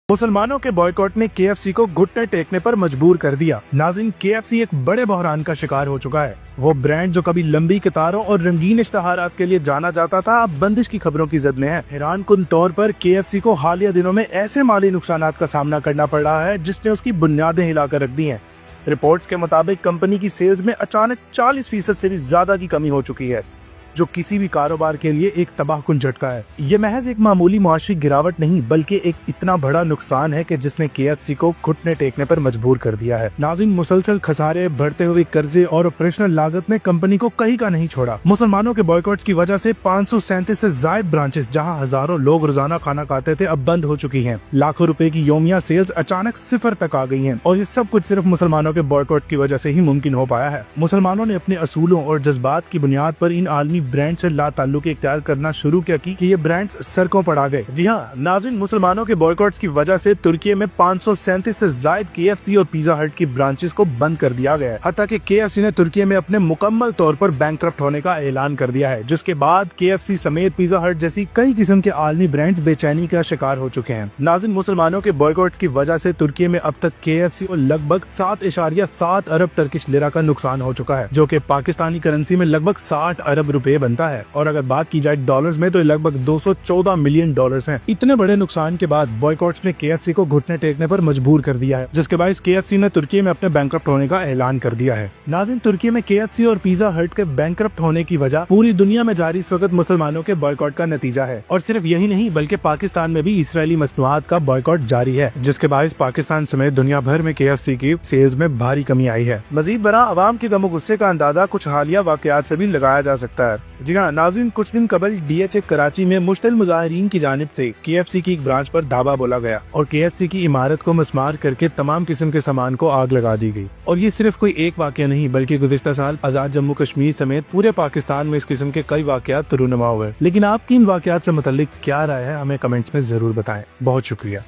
मुसलमानों के बॉयकॉट ने KFC को घुटने टेकने पर मजबूर कर दिया। नाज़रीन, KFC एक बड़े बहरान का शिकार हो चुका है। वो ब्रांड जो कभी लंबी कतारों और रंगीन इश्तहारात के लिए जाना जाता था, अब बंदिश की खबरों की जद में है। हैरान कुन तौर पर KFC को हालिया दिनों में ऐसे माली नुकसानात का सामना करना पड़ रहा है जिसने उसकी बुनियादें हिलाकर रख दी हैं। रिपोर्ट्स के मुताबिक कंपनी की सेल्स में अचानक 40% से भी ज्यादा की कमी हो चुकी है, जो किसी भी कारोबार के लिए एक तबाहकुन झटका है। ये महज एक मामूली मुआशी गिरावट नहीं, बल्कि एक इतना बड़ा नुकसान है कि जिसने KFC को घुटने टेकने पर मजबूर कर दिया है। नाज़रीन, मुसलसल खसारे, बढ़ते हुए कर्जे और ऑपरेशनल लागत ने कंपनी को कहीं का नहीं छोड़ा। मुसलमानों के बॉयकॉट्स की वजह से 537 से जायद ब्रांचेस, जहां हजारों लोग रोजाना खाना खाते थे, अब बंद हो चुकी हैं। लाखों रुपए की योमिया सेल्स अचानक सिफर तक आ गई हैं, और ये सब कुछ सिर्फ मुसलमानों के बॉयकॉट की वजह से ही मुमकिन हो पाया है। मुसलमानों ने अपने असूलों और जज्बात की बुनियाद पर इन आलमी ब्रांड से लाताल्लुकी इख्तियार करना शुरू किया कि ये ब्रांड्स सड़कों पर आ गए। जी हाँ नाज़रीन, मुसलमानों के बॉयकॉट्स की वजह से तुर्की में 537 से जायद KFC और पिज़्ज़ा हट की ब्रांचेस को बंद कर दिया गया है। हत्ता कि KFC ने तुर्की में अपने मुकम्मल तौर पर बैंकक्रप्ट होने का ऐलान कर दिया है, जिसके बाद KFC समेत पिज़्ज़ा हट जैसी कई किस्म के आलमी ब्रांड्स बेचैनी का शिकार हो चुके हैं। नाज़रीन, मुसलमानों के बॉयकॉट्स की वजह से तुर्की में अब तक KFC को लगभग 7.7 अरब टर्किश लिरा का नुकसान हो चुका है, जो कि पाकिस्तानी करेंसी में लगभग 60 अरब रुपए बनता है, और अगर बात की जाए डॉलर्स में तो लगभग 214 मिलियन डॉलर्स हैं। इतने बड़े नुकसान के बाद बॉयकॉट्स ने KFC को घुटने टेकने पर मजबूर कर दिया है, जिसके बायस KFC ने तुर्की में अपने बैंकक्रप्ट होने का ऐलान कर दिया है। नाज़रीन, तुर्की में KFC और पिज़्ज़ा हट के बैंकक्रप्ट होने की वजह पूरी दुनिया में जारी इस वक्त मुसलमानों के बॉयकॉट का नतीजा है। और सिर्फ यही नहीं, बल्कि पाकिस्तान में भी इसराइली मसनूआत का बॉयकॉट जारी है, जिसके बायस पाकिस्तान समेत दुनिया भर में KFC की सेल्स में भारी कमी आई है। मजीद बड़ा अवाम के गम गुस्से का अंदाजा कुछ हालिया वाकयात से भी लगाया जा सकता है। जी हाँ नाज़रीन, कुछ दिन कबल DHA कराची में मुश्तिल मुजाहिरीन की जानिब से KFC की एक ब्रांच पर धावा बोला गया और KFC की इमारत को मस्मार करके तमाम किस्म के सामान को आग लगा दी गई। और ये सिर्फ कोई एक वाकया नहीं, बल्कि गुज़िश्ता साल आजाद जम्मू कश्मीर समेत पूरे पाकिस्तान में इस किस्म के कई वाकयात रूनुमा हुए। लेकिन आपकी इन वाकयात से मुतल्लिक क्या राय है, हमें कमेंट्स में जरूर बताएं। बहुत शुक्रिया।